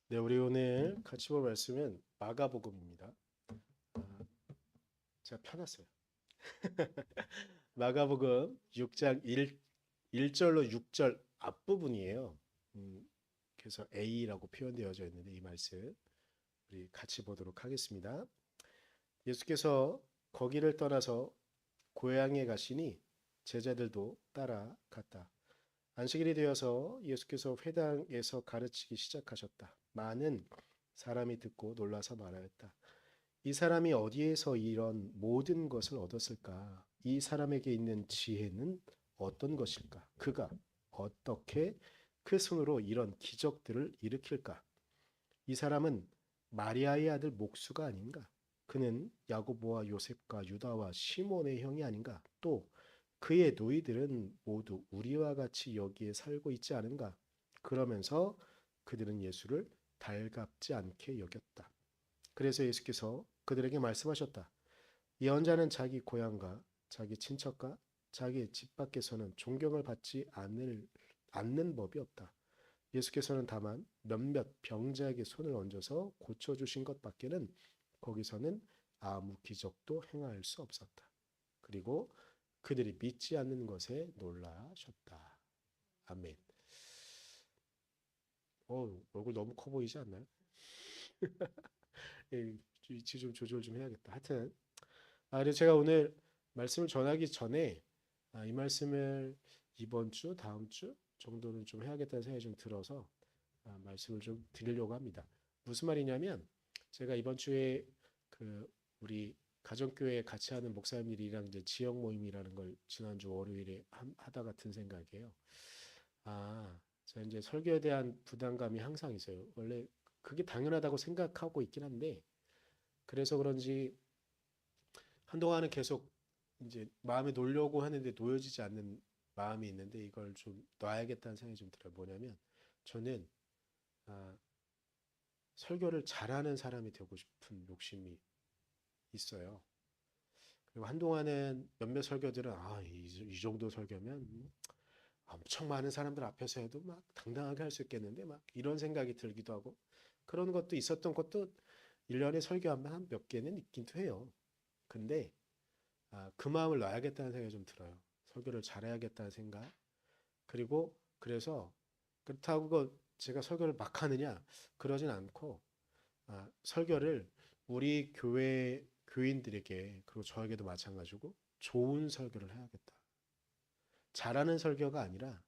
네, 우리 오늘 같이 볼 말씀은 마가복음입니다. 아, 제가 펴놨어요. 마가복음 6장 1절로 6절 앞부분이에요. 그래서 A라고 표현되어져 있는데 이 말씀 우리 같이 보도록 하겠습니다. 예수께서 거기를 떠나서 고향에 가시니 제자들도 따라갔다. 안식일이 되어서 예수께서 회당에서 가르치기 시작하셨다. 많은 사람이 듣고 놀라서 말하였다. 이 사람이 어디에서 이런 모든 것을 얻었을까? 이 사람에게 있는 지혜는 어떤 것일까? 그가 어떻게 그 손으로 이런 기적들을 일으킬까? 이 사람은 마리아의 아들 목수가 아닌가? 그는 야고보와 요셉과 유다와 시몬의 형이 아닌가? 또 그의 노이들은 모두 우리와 같이 여기에 살고 있지 않은가? 그러면서 그들은 예수를 달갑지 않게 여겼다. 그래서 예수께서 그들에게 말씀하셨다. 예언자는 자기 고향과 자기 친척과 자기 집 밖에서는 존경을 받지 않는 법이 없다. 예수께서는 다만 몇몇 병자에게 손을 얹어서 고쳐주신 것밖에는 거기서는 아무 기적도 행할 수 없었다. 그리고 그들이 믿지 않는 것에 놀라셨다. 아멘. 얼굴 너무 커 보이지 않나요? 위치 좀 조절 좀 해야겠다. 하여튼 그래서 제가 오늘 말씀을 전하기 전에 이 말씀을 이번 주, 다음 주 정도는 좀 해야겠다는 생각이 좀 들어서 말씀을 좀 드리려고 합니다. 무슨 말이냐면 제가 이번 주에 그 우리 가정교회 같이 하는 목사님들이랑 이제 지역 모임이라는 걸 지난주 월요일에 하다가 든 생각이에요. 제가 이제 설교에 대한 부담감이 항상 있어요. 원래 그게 당연하다고 생각하고 있긴 한데 그래서 그런지 한동안은 계속 이제 마음에 놓으려고 하는데 놓여지지 않는 마음이 있는데 이걸 좀 놔야겠다는 생각이 좀 들어요. 뭐냐면 저는 아, 설교를 잘하는 사람이 되고 싶은 욕심이 있어요. 그리고 한동안은 몇몇 설교들은 이 정도 설교면 엄청 많은 사람들 앞에서 해도 막 당당하게 할 수 있겠는데 막 이런 생각이 들기도 하고 그런 것도 있었던 것도 1년에 설교하면 한 몇 개는 있긴 해요. 근데 그 마음을 놔야겠다는 생각이 좀 들어요. 설교를 잘해야겠다는 생각. 그리고 그래서 그렇다고 제가 설교를 막 하느냐? 그러진 않고 설교를 우리 교회 교인들에게 그리고 저에게도 마찬가지고 좋은 설교를 해야겠다. 잘하는 설교가 아니라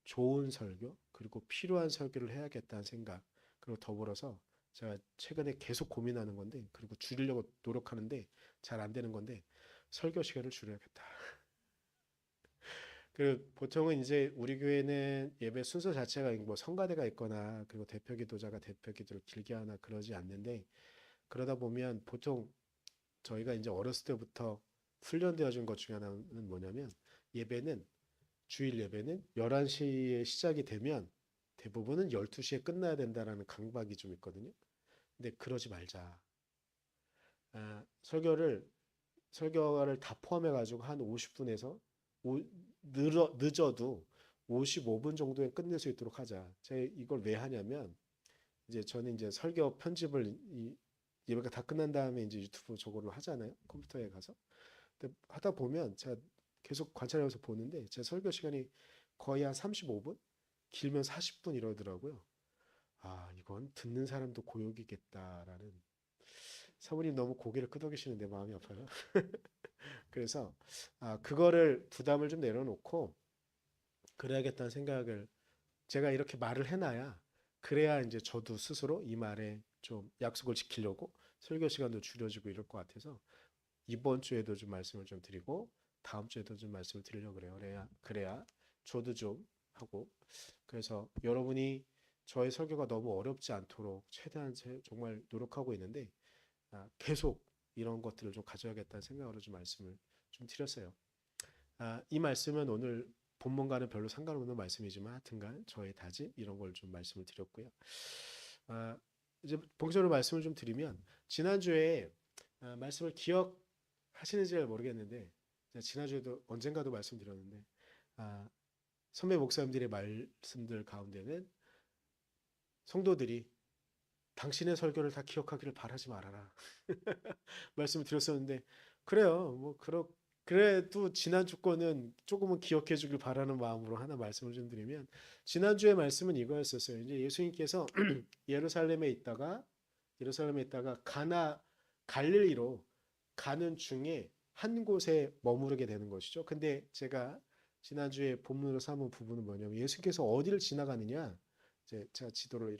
좋은 설교 그리고 필요한 설교를 해야겠다는 생각 그리고 더불어서 제가 최근에 계속 고민하는 건데 그리고 줄이려고 노력하는데 잘 안 되는 건데 설교 시간을 줄여야겠다. 그 보통은 이제 우리 교회는 예배 순서 자체가 뭐 성가대가 있거나 그리고 대표 기도자가 대표 기도를 길게 하나 그러지 않는데 그러다 보면 보통 저희가 이제 어렸을 때부터 훈련되어 준 것 중에 하나는 뭐냐면 예배는 주일 예배는 11시에 시작이 되면 대부분은 12시에 끝나야 된다라는 강박이 좀 있거든요. 근데 그러지 말자. 설교를 다 포함해 가지고 한 50분에서 늦어도 55분 정도에 끝낼 수 있도록 하자. 제가 이걸 왜 하냐면 이제 저는 이제 설교 편집을 예배가 다 끝난 다음에 이제 유튜브 저거를 하잖아요. 컴퓨터에 가서. 근데 하다 보면 제가 계속 관찰해서 보는데 제 설교 시간이 거의 한 35분? 길면 40분 이러더라고요. 이건 듣는 사람도 고역이겠다라는 사모님 너무 고개를 끄덕이시는데 마음이 아파요. 그래서 그거를 부담을 좀 내려놓고 그래야겠다는 생각을 제가 이렇게 말을 해놔야 그래야 이제 저도 스스로 이 말에 좀 약속을 지키려고 설교 시간도 줄여지고 이럴 것 같아서 이번 주에도 좀 말씀을 좀 드리고 다음 주에도 좀 말씀을 드리려고 그래요. 그래야 저도 좀 하고 그래서 여러분이 저의 설교가 너무 어렵지 않도록 최대한 정말 노력하고 있는데 계속 이런 것들을 좀 가져야겠다는 생각으로 좀 말씀을 좀 드렸어요. 이 말씀은 오늘 본문과는 별로 상관없는 말씀이지만 하여튼간 저의 다짐 이런 걸 좀 말씀을 드렸고요. 아, 이제 본격적으로 말씀을 좀 드리면 지난주에 말씀을 기억하시는지 잘 모르겠는데 제가 지난주에도 언젠가도 말씀드렸는데 아, 선배 목사님들의 말씀들 가운데는 성도들이 당신의 설교를 다 기억하기를 바라지 말아라. 말씀을 드렸었는데 그래요. 뭐 그래도 지난주 거는 조금은 기억해 주길 바라는 마음으로 하나 말씀을 좀 드리면 지난주의 말씀은 이거였었어요. 이제 예수님께서 예루살렘에 있다가 갈릴리로 가는 중에 한 곳에 머무르게 되는 것이죠. 근데 제가 지난주에 본문으로 삼은 부분은 뭐냐면 예수님께서 어디를 지나가느냐 이제 제가 지도를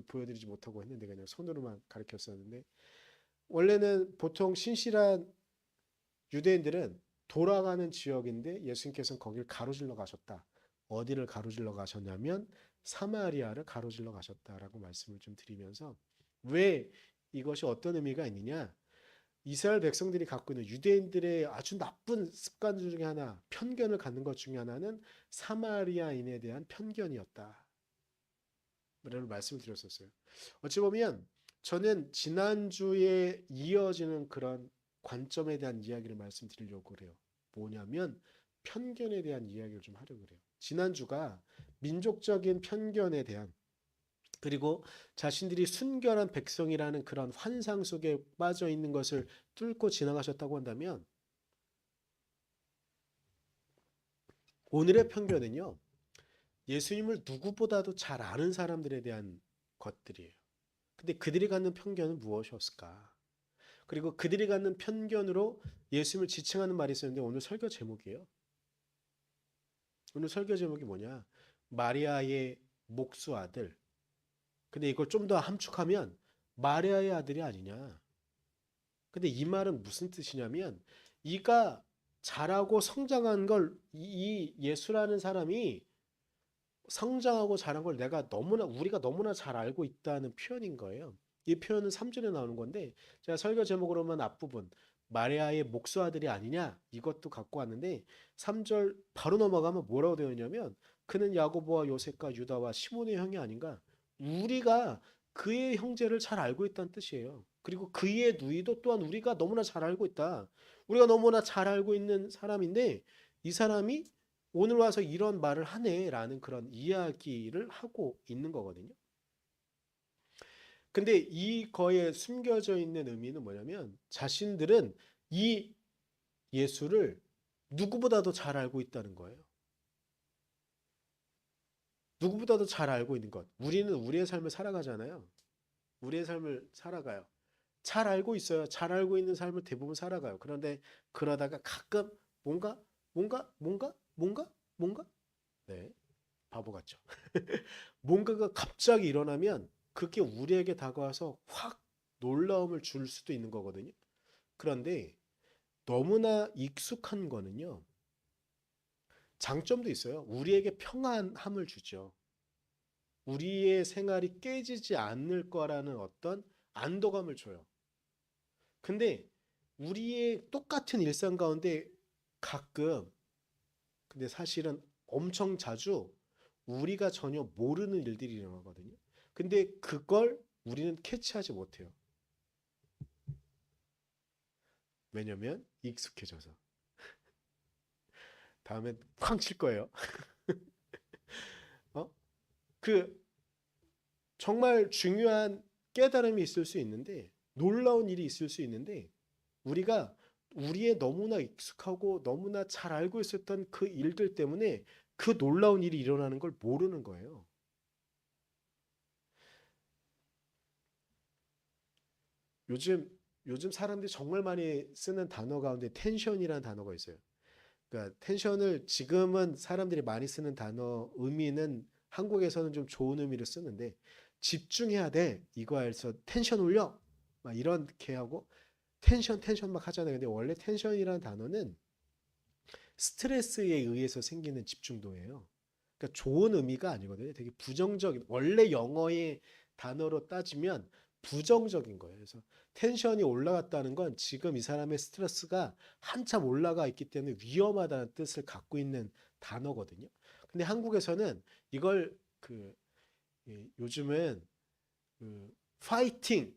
보여드리지 못하고 했는데 그냥 손으로만 가르쳤었는데 원래는 보통 신실한 유대인들은 돌아가는 지역인데 예수님께서는 거길 가로질러 가셨다. 어디를 가로질러 가셨냐면 사마리아를 가로질러 가셨다라고 말씀을 좀 드리면서 왜 이것이 어떤 의미가 있느냐? 이스라엘 백성들이 갖고 있는 유대인들의 아주 나쁜 습관 중에 하나, 편견을 갖는 것 중에 하나는 사마리아인에 대한 편견이었다. 라는 말씀을 드렸었어요. 어찌 보면 저는 지난주에 이어지는 그런 관점에 대한 이야기를 말씀드리려고 그래요. 뭐냐면 편견에 대한 이야기를 좀 하려고 그래요. 지난주가 민족적인 편견에 대한 그리고 자신들이 순결한 백성이라는 그런 환상 속에 빠져 있는 것을 뚫고 지나가셨다고 한다면 오늘의 편견은요. 예수님을 누구보다도 잘 아는 사람들에 대한 것들이에요. 근데 그들이 갖는 편견은 무엇이었을까? 그리고 그들이 갖는 편견으로 예수님을 지칭하는 말이 있었는데 오늘 설교 제목이에요. 오늘 설교 제목이 뭐냐? 마리아의 목수 아들. 근데 이걸 좀 더 함축하면 마리아의 아들이 아니냐? 근데 이 말은 무슨 뜻이냐면 이가 자라고 성장한 걸 이 예수라는 사람이 성장하고 자란 걸 우리가 너무나 잘 알고 있다는 표현인 거예요. 이 표현은 3절에 나오는 건데 제가 설교 제목으로만 앞부분 마리아의 목수 아들이 아니냐 이것도 갖고 왔는데 3절 바로 넘어가면 뭐라고 되어 있냐면 그는 야고보와 요셉과 유다와 시몬의 형이 아닌가. 우리가 그의 형제를 잘 알고 있다는 뜻이에요. 그리고 그의 누이도 또한 우리가 너무나 잘 알고 있다. 우리가 너무나 잘 알고 있는 사람인데 이 사람이 오늘 와서 이런 말을 하네라는 그런 이야기를 하고 있는 거거든요. 근데 이거에 숨겨져 있는 의미는 뭐냐면 자신들은 이 예수를 누구보다도 잘 알고 있다는 거예요. 누구보다도 잘 알고 있는 것. 우리는 우리의 삶을 살아가잖아요. 우리의 삶을 살아가요. 잘 알고 있어요. 잘 알고 있는 삶을 대부분 살아가요. 그런데 그러다가 가끔 뭔가? 네, 바보 같죠. 뭔가가 갑자기 일어나면 그게 우리에게 다가와서 확 놀라움을 줄 수도 있는 거거든요. 그런데 너무나 익숙한 거는요. 장점도 있어요. 우리에게 평안함을 주죠. 우리의 생활이 깨지지 않을 거라는 어떤 안도감을 줘요. 근데 우리의 똑같은 일상 가운데 가끔 근데 사실은 엄청 자주 우리가 전혀 모르는 일들이 일어나거든요. 근데 그걸 우리는 캐치하지 못해요. 왜냐면 익숙해져서. 다음엔 쾅 칠 거예요. 어? 그 정말 중요한 깨달음이 있을 수 있는데 놀라운 일이 있을 수 있는데 우리가 우리의 너무나 익숙하고 너무나 잘 알고 있었던 그 일들 때문에 그 놀라운 일이 일어나는 걸 모르는 거예요. 요즘 요즘 사람들이 정말 많이 쓰는 단어 가운데 텐션이라는 단어가 있어요. 그러니까 텐션을 지금은 사람들이 많이 쓰는 단어 의미는 한국에서는 좀 좋은 의미를 쓰는데 집중해야 돼. 이거에서 텐션 올려. 막 이렇게 하고 텐션 막 하잖아요. 근데 원래 텐션이라는 단어는 스트레스에 의해서 생기는 집중도예요. 그러니까 좋은 의미가 아니거든요. 되게 부정적인 원래 영어의 단어로 따지면 부정적인 거예요. 그래서 텐션이 올라갔다는 건 지금 이 사람의 스트레스가 한참 올라가 있기 때문에 위험하다는 뜻을 갖고 있는 단어거든요. 근데 한국에서는 이걸 요즘은 파이팅이라는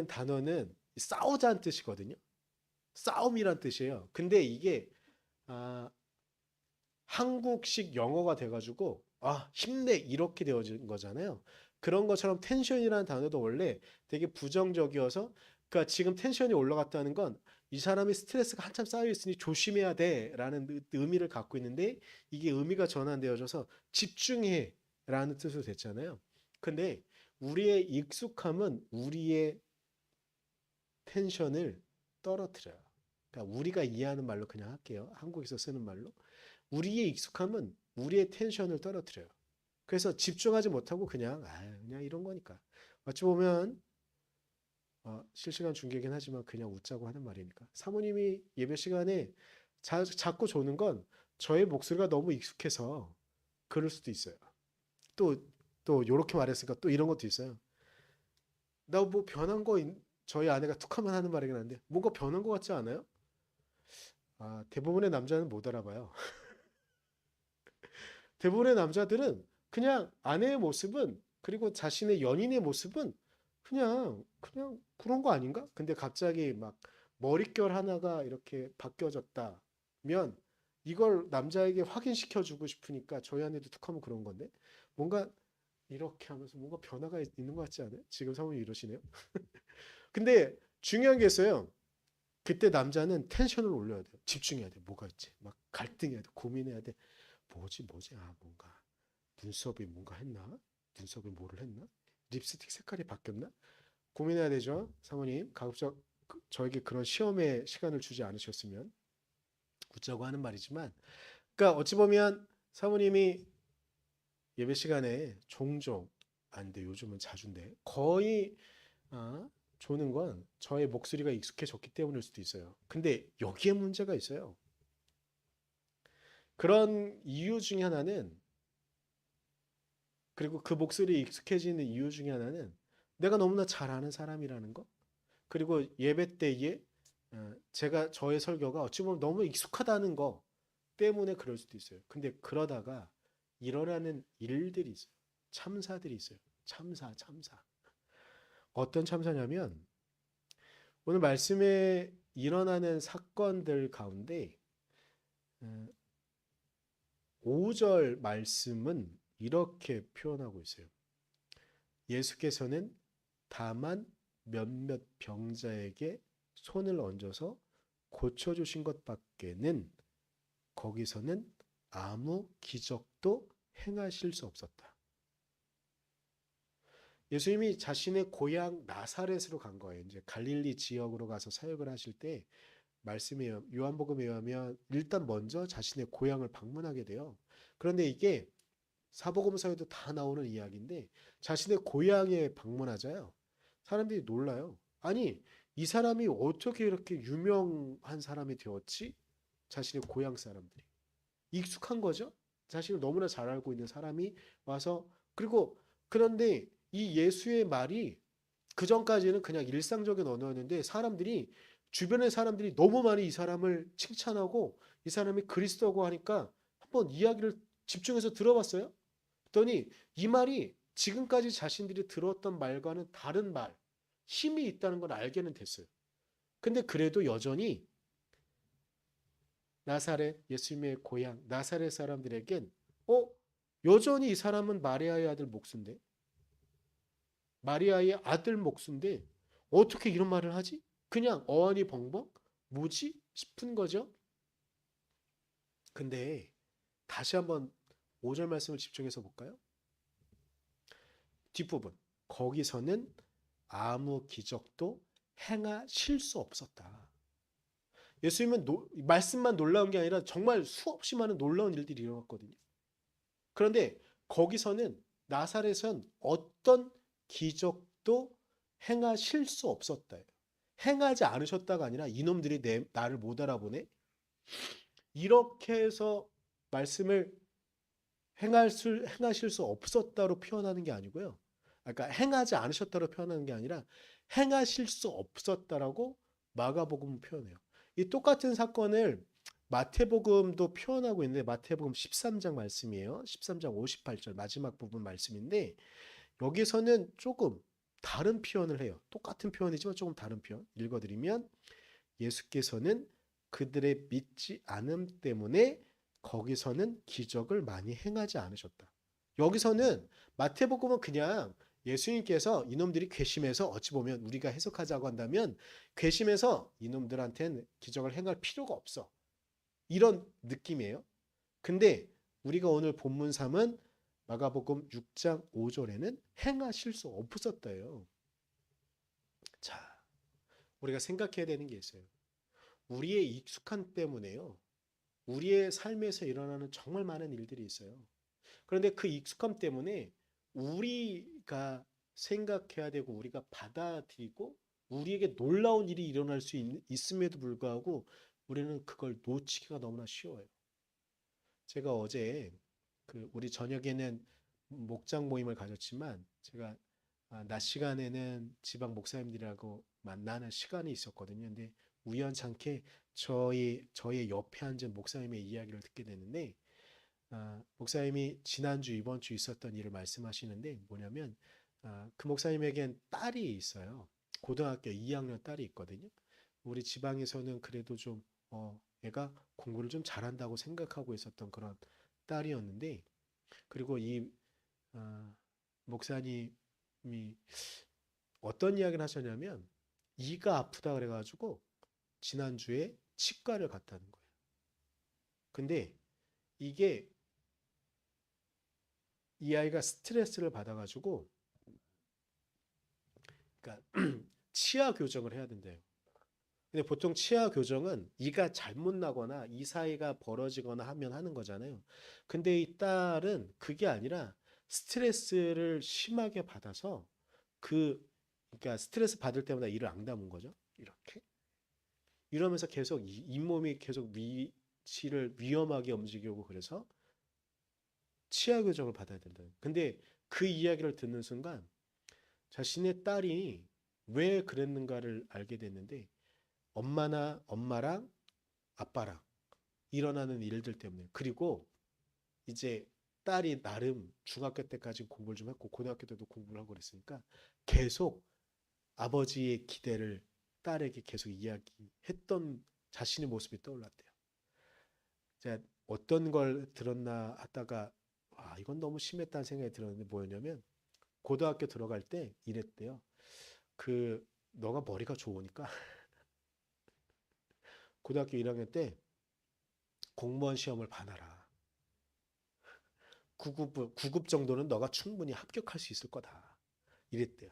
단어는 싸우자는 뜻이거든요. 싸움이란 뜻이에요. 근데 이게 아, 한국식 영어가 돼가지고 힘내 이렇게 되어진 거잖아요. 그런 것처럼 텐션이라는 단어도 원래 되게 부정적이어서, 그러니까 지금 텐션이 올라갔다는 건 이 사람이 스트레스가 한참 쌓여 있으니 조심해야 돼라는 의미를 갖고 있는데, 이게 의미가 전환되어져서 집중해라는 뜻으로 됐잖아요. 근데 우리의 익숙함은 우리의 텐션을 떨어뜨려요. 그러니까 우리가 이해하는 말로 그냥 할게요. 한국에서 쓰는 말로. 우리의 익숙함은 우리의 텐션을 떨어뜨려요. 그래서 집중하지 못하고 그냥 이런 거니까. 어찌 보면 실시간 중계긴 하지만 그냥 웃자고 하는 말이니까. 사모님이 예배 시간에 자꾸 조는 건 저의 목소리가 너무 익숙해서 그럴 수도 있어요. 또, 또 요렇게 말했으니까 또 이런 것도 있어요. 나 뭐 변한 거 저희 아내가 툭하면 하는 말이긴 한데 뭔가 변한 거 같지 않아요? 대부분의 남자는 못 알아봐요. 대부분의 남자들은 그냥 아내의 모습은, 그리고 자신의 연인의 모습은 그냥 그런 거 아닌가? 근데 갑자기 막 머릿결 하나가 이렇게 바뀌어졌다면 이걸 남자에게 확인시켜 주고 싶으니까 저희 아내도 툭하면 그런 건데, 뭔가 이렇게 하면서 뭔가 변화가 있는 것 같지 않아요? 지금 사모님 이러시네요. 근데 중요한 게 있어요. 그때 남자는 텐션을 올려야 돼요. 집중해야 돼. 뭐가 있지? 막 갈등해야 돼. 고민해야 돼. 뭐지? 뭔가 눈썹이 뭔가 했나? 눈썹에 뭐를 했나? 립스틱 색깔이 바뀌었나? 고민해야 되죠. 사모님, 가급적 저에게 그런 시험의 시간을 주지 않으셨으면 웃자고 하는 말이지만, 그러니까 어찌 보면 사모님이 예배 시간에 종종, 안 돼, 요즘은 자주인데, 거의 조는 건 저의 목소리가 익숙해졌기 때문일 수도 있어요. 근데 여기에 문제가 있어요. 그런 이유 중에 하나는, 그리고 그 목소리에 익숙해지는 이유 중에 하나는 내가 너무나 잘 아는 사람이라는 거. 그리고 예배 때에 제가 저의 설교가 어찌 보면 너무 익숙하다는 거 때문에 그럴 수도 있어요. 근데 그러다가 일어나는 일들이 있어요. 참사들이 있어요. 참사. 어떤 참사냐면 오늘 말씀에 일어나는 사건들 가운데 5절 말씀은 이렇게 표현하고 있어요. 예수께서는 다만 몇몇 병자에게 손을 얹어서 고쳐주신 것밖에는 거기서는 아무 기적도 행하실 수 없었다. 예수님이 자신의 고향 나사렛으로 간 거예요. 이제 갈릴리 지역으로 가서 사역을 하실 때 말씀에 요한복음에 의하면 일단 먼저 자신의 고향을 방문하게 돼요. 그런데 이게 사복음서에도 다 나오는 이야기인데 자신의 고향에 방문하자요. 사람들이 놀라요. 아니, 이 사람이 어떻게 이렇게 유명한 사람이 되었지? 자신의 고향 사람들이. 익숙한 거죠. 자신을 너무나 잘 알고 있는 사람이 와서, 그리고 그런데 이 예수의 말이 그 전까지는 그냥 일상적인 언어였는데 사람들이, 주변의 사람들이 너무 많이 이 사람을 칭찬하고 이 사람이 그리스도고 하니까 한번 이야기를 집중해서 들어봤어요. 그랬더니 이 말이 지금까지 자신들이 들었던 말과는 다른 말, 힘이 있다는 걸 알게는 됐어요. 근데 그래도 여전히 나사렛, 예수님의 고향 나사렛 사람들에겐 여전히 이 사람은 마리아의 아들 목수인데, 마리아의 아들 목수인데 어떻게 이런 말을 하지? 그냥 어안이 벙벙? 뭐지? 싶은 거죠. 근데 다시 한번 5절 말씀을 집중해서 볼까요? 뒷부분. 거기서는 아무 기적도 행하실 수 없었다. 예수님은 말씀만 놀라운 게 아니라 정말 수없이 많은 놀라운 일들이 일어났거든요. 그런데 거기서는 나사렛은 어떤 기적도 행하실 수 없었다. 행하지 않으셨다가 아니라 이놈들이 나를 못 알아보네. 이렇게 해서 말씀을 행하실 수 없었다로 표현하는 게 아니고요. 그러니까 행하지 않으셨다로 표현하는 게 아니라 행하실 수 없었다라고 마가복음은 표현해요. 이 똑같은 사건을 마태복음도 표현하고 있는데 마태복음 13장 말씀이에요. 13장 58절 마지막 부분 말씀인데 여기서는 조금 다른 표현을 해요. 똑같은 표현이지만 조금 다른 표현. 읽어드리면 예수께서는 그들의 믿지 않음 때문에 거기서는 기적을 많이 행하지 않으셨다. 여기서는 마태복음은 그냥 예수님께서 이놈들이 괘씸해서 어찌 보면 우리가 해석하자고 한다면 괘씸해서 이놈들한테는 기적을 행할 필요가 없어. 이런 느낌이에요. 근데 우리가 오늘 본문 3은 마가복음 6장 5절에는 행하실 수 없었대요. 자, 우리가 생각해야 되는 게 있어요. 우리의 익숙함 때문에요. 우리의 삶에서 일어나는 정말 많은 일들이 있어요. 그런데 그 익숙함 때문에 우리가 생각해야 되고 우리가 받아들이고 우리에게 놀라운 일이 일어날 수 있음에도 불구하고 우리는 그걸 놓치기가 너무나 쉬워요. 제가 어제 우리 저녁에는 목장 모임을 가졌지만 제가 낮 시간에는 지방 목사님들하고 만나는 시간이 있었거든요. 근데 우연찮게 저의 옆에 앉은 목사님의 이야기를 듣게 됐는데 목사님이 지난주 이번 주 있었던 일을 말씀하시는데 뭐냐면 그 목사님에겐 딸이 있어요. 고등학교 2학년 딸이 있거든요. 우리 지방에서는 그래도 좀 애가 공부를 좀 잘한다고 생각하고 있었던 그런 딸이었는데 그리고 이 목사님이 어떤 이야기를 하셨냐면 이가 아프다 그래가지고 지난주에 치과를 갔다는 거예요. 근데 이게 이 아이가 스트레스를 받아가지고 그러니까 치아 교정을 해야 된대요. 근데 보통 치아 교정은 이가 잘못 나거나 이 사이가 벌어지거나 하면 하는 거잖아요. 근데 이 딸은 그게 아니라 스트레스를 심하게 받아서 그러니까 스트레스 받을 때마다 이를 앙다문 거죠. 이렇게. 이러면서 계속 잇몸이 계속 위치를 위험하게 움직이고 그래서 치아 교정을 받아야 된다. 근데 그 이야기를 듣는 순간 자신의 딸이 왜 그랬는가를 알게 됐는데 엄마랑 아빠랑 일어나는 일들 때문에 그리고 이제 딸이 나름 중학교 때까지 공부를 좀 했고 고등학교 때도 공부를 하고 그랬으니까 계속 아버지의 기대를 딸에게 계속 이야기했던 자신의 모습이 떠올랐대요. 제가 어떤 걸 들었나 하다가 이건 너무 심했다는 생각이 들었는데 뭐였냐면 고등학교 들어갈 때 이랬대요. 너가 머리가 좋으니까 고등학교 1학년 때 공무원 시험을 봐놔라. 9급 정도는 너가 충분히 합격할 수 있을 거다. 이랬대요.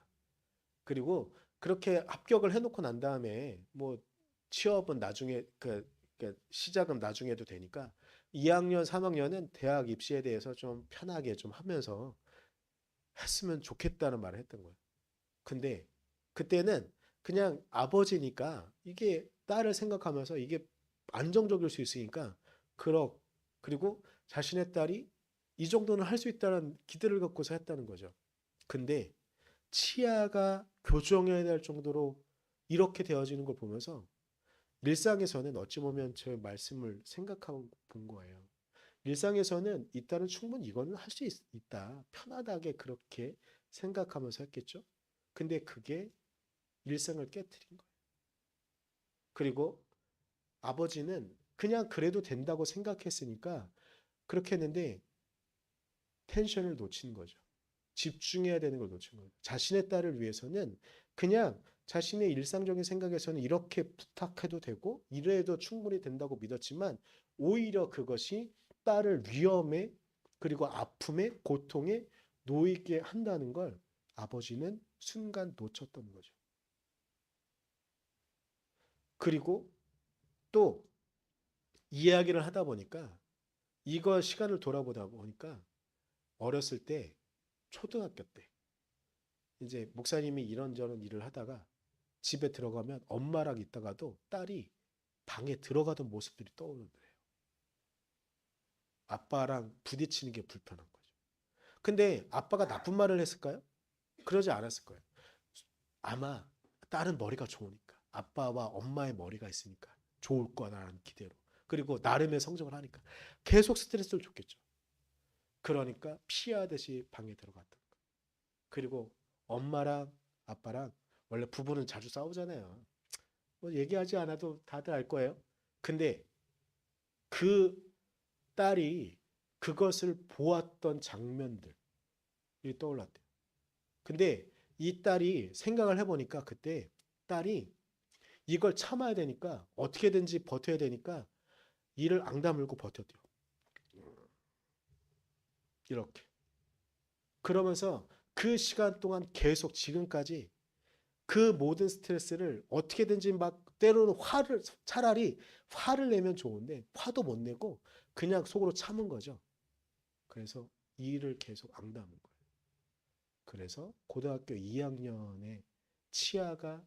그리고 그렇게 합격을 해놓고 난 다음에 뭐 취업은 나중에 시작은 나중에 해도 되니까 2학년, 3학년은 대학 입시에 대해서 좀 편하게 좀 하면서 했으면 좋겠다는 말을 했던 거예요. 근데 그때는 그냥 아버지니까 이게 딸을 생각하면서 이게 안정적일 수 있으니까 그리고 자신의 딸이 이 정도는 할 수 있다는 기대를 갖고서 했다는 거죠. 근데 치아가 교정해야 될 정도로 이렇게 되어지는 걸 보면서 일상에서는 어찌 보면 제 말씀을 생각하고 본 거예요. 일상에서는 이 딸은 충분히 이거는 할 수 있다. 편하게 그렇게 생각하면서 했겠죠. 근데 그게 일상을 깨뜨린 거예요. 그리고 아버지는 그냥 그래도 된다고 생각했으니까 그렇게 했는데 텐션을 놓친 거죠. 집중해야 되는 걸 놓친 거예요. 자신의 딸을 위해서는 그냥 자신의 일상적인 생각에서는 이렇게 부탁해도 되고 이래도 충분히 된다고 믿었지만 오히려 그것이 딸을 위험에 그리고 아픔에 고통에 놓이게 한다는 걸 아버지는 순간 놓쳤던 거죠. 그리고 또 이야기를 하다 보니까 이거 시간을 돌아보다 보니까 어렸을 때 초등학교 때 이제 목사님이 이런저런 일을 하다가 집에 들어가면 엄마랑 있다가도 딸이 방에 들어가던 모습들이 떠오르는 거예요. 아빠랑 부딪히는 게 불편한 거죠. 근데 아빠가 나쁜 말을 했을까요? 그러지 않았을 거예요. 아마 딸은 머리가 좋으니까 아빠와 엄마의 머리가 있으니까 좋을 거라는 기대로 그리고 나름의 성적을 하니까 계속 스트레스를 줬겠죠. 그러니까 피하듯이 방에 들어갔던 거예요. 그리고 엄마랑 아빠랑 원래 부부는 자주 싸우잖아요. 뭐 얘기하지 않아도 다들 알 거예요. 근데 그 딸이 그것을 보았던 장면들이 떠올랐대요. 근데 이 딸이 생각을 해보니까 그때 딸이 이걸 참아야 되니까 어떻게든지 버텨야 되니까 이를 앙다물고 버텼대요. 이렇게. 그러면서 그 시간 동안 계속 지금까지 그 모든 스트레스를 어떻게든지 막 때로는 차라리 화를 내면 좋은데 화도 못 내고 그냥 속으로 참은 거죠. 그래서 이 일을 계속 앙담은 거예요. 그래서 고등학교 2학년에 치아가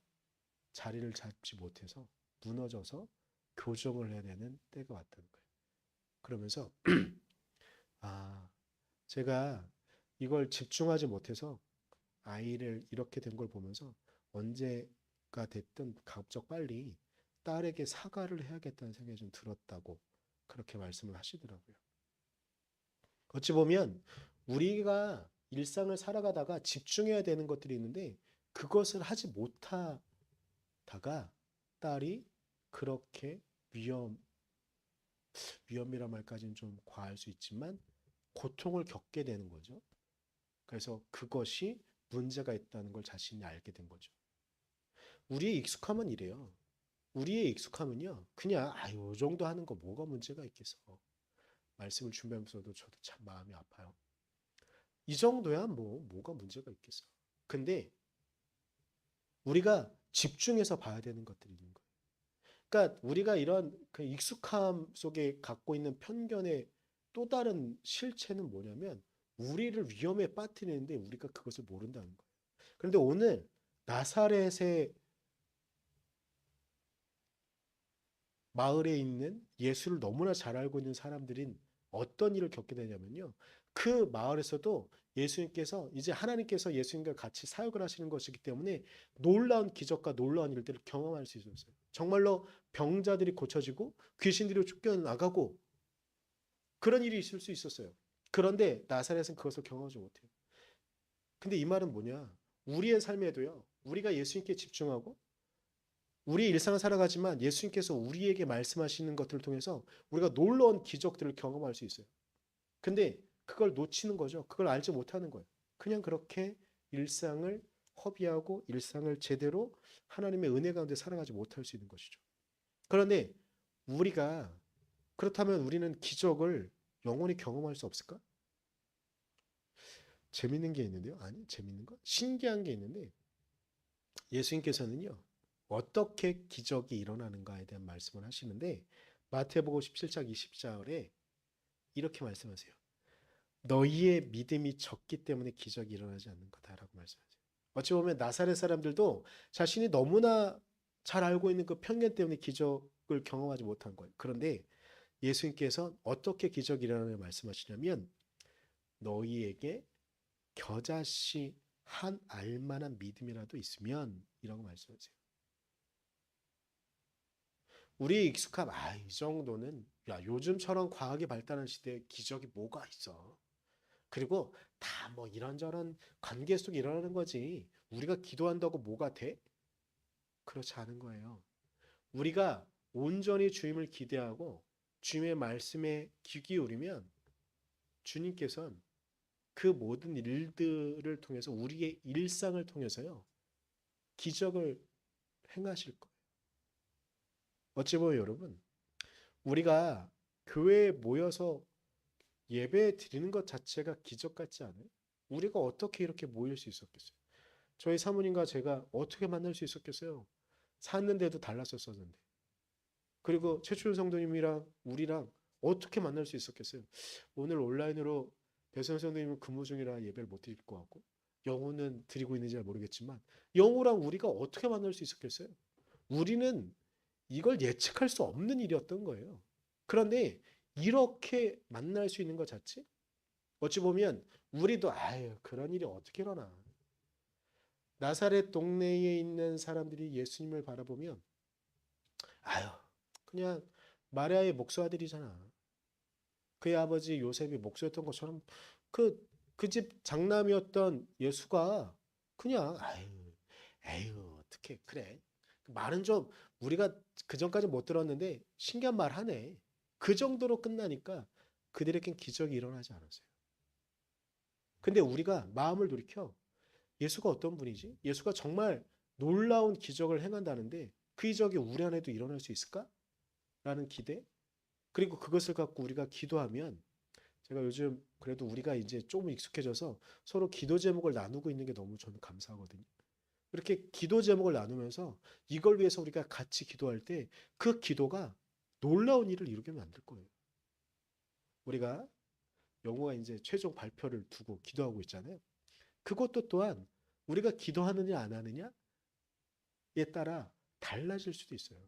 자리를 잡지 못해서 무너져서 교정을 해야 되는 때가 왔다는 거예요. 그러면서 아, 제가 이걸 집중하지 못해서 아이를 이렇게 된 걸 보면서 언제가 됐든 가급적 빨리 딸에게 사과를 해야겠다는 생각이 좀 들었다고 그렇게 말씀을 하시더라고요. 어찌 보면 우리가 일상을 살아가다가 집중해야 되는 것들이 있는데 그것을 하지 못하다가 딸이 그렇게 위험이란 말까지는 좀 과할 수 있지만 고통을 겪게 되는 거죠. 그래서 그것이 문제가 있다는 걸 자신이 알게 된 거죠. 우리의 익숙함은 이래요. 우리의 익숙함은요, 그냥, 아유, 이 정도 하는 거 뭐가 문제가 있겠어. 말씀을 준비하면서도 저도 참 마음이 아파요. 이 정도야 뭐가 문제가 있겠어. 근데 우리가 집중해서 봐야 되는 것들이 있는 거예요. 그러니까 우리가 이런 그 익숙함 속에 갖고 있는 편견의 또 다른 실체는 뭐냐면 우리를 위험에 빠뜨리는데 우리가 그것을 모른다는 거예요. 그런데 오늘 나사렛의 마을에 있는 예수를 너무나 잘 알고 있는 사람들인 어떤 일을 겪게 되냐면요. 그 마을에서도 예수님께서 이제 하나님께서 예수님과 같이 사역을 하시는 것이기 때문에 놀라운 기적과 놀라운 일들을 경험할 수 있었어요. 정말로 병자들이 고쳐지고 귀신들이 쫓겨나가고 그런 일이 있을 수 있었어요. 그런데 나사렛은 그것을 경험하지 못해요. 근데 이 말은 뭐냐? 우리의 삶에도요. 우리가 예수님께 집중하고 우리 일상을 살아가지만 예수님께서 우리에게 말씀하시는 것들을 통해서 우리가 놀라운 기적들을 경험할 수 있어요. 근데 그걸 놓치는 거죠. 그걸 알지 못하는 거예요. 그냥 그렇게 일상을 허비하고 일상을 제대로 하나님의 은혜 가운데 살아가지 못할 수 있는 것이죠. 그런데 우리가 그렇다면 우리는 기적을 영원히 경험할 수 없을까? 재밌는 게 있는데요. 아니, 재밌는 거? 신기한 게 있는데 예수님께서는요. 어떻게 기적이 일어나는가에 대한 말씀을 하시는데 마태복음 17장 20절에 이렇게 말씀하세요. 너희의 믿음이 적기 때문에 기적이 일어나지 않는 거다라고 말씀하세요. 어찌 보면 나사렛 사람들도 자신이 너무나 잘 알고 있는 그 편견 때문에 기적을 경험하지 못한 거예요. 그런데 예수님께서 어떻게 기적이 일어나는 말씀하시냐면 너희에게 겨자씨 한 알만한 믿음이라도 있으면 이라고 말씀하세요. 우리 익숙함, 이 정도는, 야, 요즘처럼 과학이 발달한 시대에 기적이 뭐가 있어. 그리고 다 뭐 이런저런 관계 속에 일어나는 거지. 우리가 기도한다고 뭐가 돼? 그렇지 않은 거예요. 우리가 온전히 주님을 기대하고 주님의 말씀에 귀 기울이면 주님께서는 그 모든 일들을 통해서 우리의 일상을 통해서요. 기적을 행하실 거예요. 어찌 보면 여러분, 우리가 교회에 모여서 예배 드리는 것 자체가 기적 같지 않아요? 우리가 어떻게 이렇게 모일 수 있었겠어요? 저희 사모님과 제가 어떻게 만날 수 있었겠어요? 샀는데도 달랐었었는데. 그리고 최초일 성도님이랑 우리랑 어떻게 만날 수 있었겠어요? 오늘 온라인으로 배선 성도님은 근무 중이라 예배를 못 드릴 것 같고 영호는 드리고 있는지 모르겠지만 영호랑 우리가 어떻게 만날 수 있었겠어요? 우리는 이걸 예측할 수 없는 일이었던 거예요. 그런데 이렇게 만날 수 있는 것 자체? 어찌 보면 우리도 아유 그런 일이 어떻게 일어나. 나사렛 동네에 있는 사람들이 예수님을 바라보면 아유 그냥 마리아의 목수 아들이잖아. 그의 아버지 요셉이 목수였던 것처럼 그 집 장남이었던 예수가 그냥 아유 에휴 어떻게 그래. 말은 좀 우리가 그 전까지 못 들었는데 신기한 말 하네. 그 정도로 끝나니까 그들에겐 기적이 일어나지 않았어요. 근데 우리가 마음을 돌이켜 예수가 어떤 분이지? 예수가 정말 놀라운 기적을 행한다는데 그 기적이 우리 안에도 일어날 수 있을까? 라는 기대? 그리고 그것을 갖고 우리가 기도하면 제가 요즘 그래도 우리가 이제 조금 익숙해져서 서로 기도 제목을 나누고 있는 게 너무 저는 감사하거든요. 이렇게 기도 제목을 나누면서 이걸 위해서 우리가 같이 기도할 때 그 기도가 놀라운 일을 이루게 만들 거예요. 우리가 영호가 이제 최종 발표를 두고 기도하고 있잖아요. 그것도 또한 우리가 기도하느냐 안 하느냐에 따라 달라질 수도 있어요.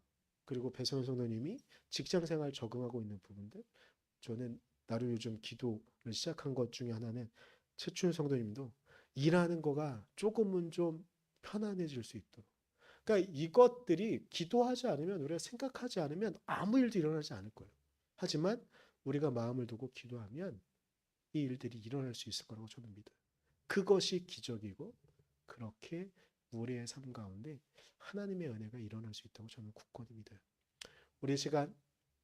그리고 배성현 성도님이 직장 생활 적응하고 있는 부분들, 저는 나름 요즘 기도를 시작한 것 중에 하나는 최춘 성도님도 일하는 거가 조금은 좀 편안해질 수 있도록. 그러니까 이것들이 기도하지 않으면 우리가 생각하지 않으면 아무 일도 일어나지 않을 거예요. 하지만 우리가 마음을 두고 기도하면 이 일들이 일어날 수 있을 거라고 저는 믿어요. 그것이 기적이고 그렇게 우리의 삶 가운데 하나님의 은혜가 일어날 수 있다고 저는 굳건히 믿어요. 우리 시간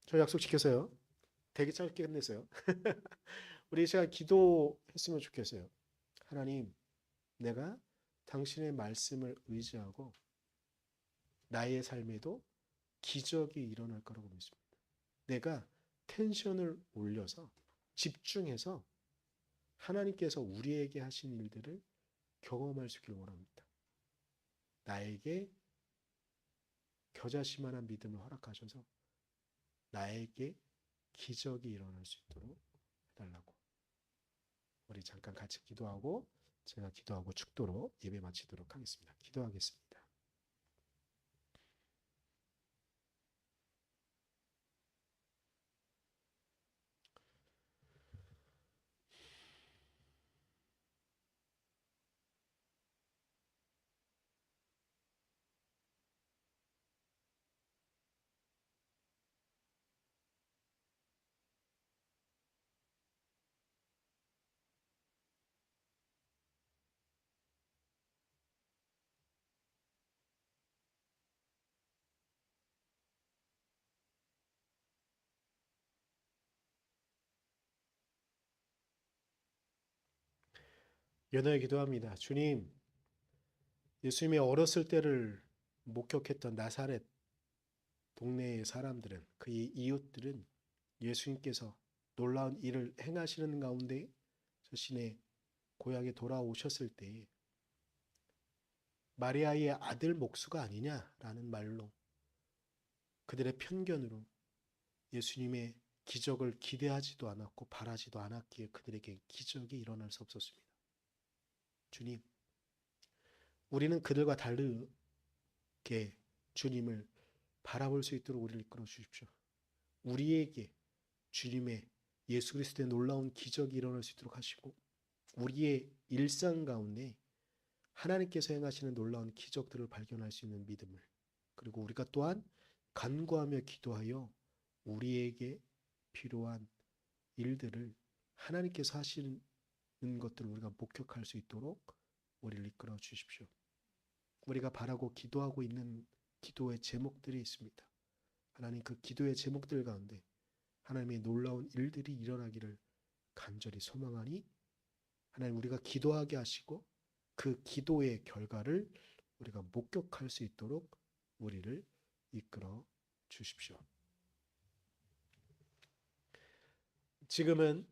저 약속 지켜서요. 되게 짧게 끝냈어요. 우리 시간 기도했으면 좋겠어요. 하나님, 내가 당신의 말씀을 의지하고 나의 삶에도 기적이 일어날 거라고 믿습니다. 내가 텐션을 올려서 집중해서 하나님께서 우리에게 하신 일들을 경험할 수 있기를 원합니다. 나에게 겨자씨만한 믿음을 허락하셔서 나에게 기적이 일어날 수 있도록 해달라고. 우리 잠깐 같이 기도하고 제가 기도하고 축도로 예배 마치도록 하겠습니다. 기도하겠습니다. 연호에 기도합니다. 주님, 예수님의 어렸을 때를 목격했던 나사렛 동네의 사람들은 그의 이웃들은 예수님께서 놀라운 일을 행하시는 가운데 자신의 고향에 돌아오셨을 때 마리아의 아들 목수가 아니냐라는 말로 그들의 편견으로 예수님의 기적을 기대하지도 않았고 바라지도 않았기에 그들에게 기적이 일어날 수 없었습니다. 주님, 우리는 그들과 다르게 주님을 바라볼 수 있도록 우리를 이끌어 주십시오. 우리에게 주님의 예수 그리스도의 놀라운 기적이 일어날 수 있도록 하시고 우리의 일상 가운데 하나님께서 행하시는 놀라운 기적들을 발견할 수 있는 믿음을, 그리고 우리가 또한 간구하며 기도하여 우리에게 필요한 일들을 하나님께서 하시는 것들을 우리가 목격할 수 있도록 우리를 이끌어 주십시오. 우리가 바라고 기도하고 있는 기도의 제목들이 있습니다. 하나님, 그 기도의 제목들 가운데 하나님의 놀라운 일들이 일어나기를 간절히 소망하니 하나님, 우리가 기도하게 하시고 그 기도의 결과를 우리가 목격할 수 있도록 우리를 이끌어 주십시오. 지금은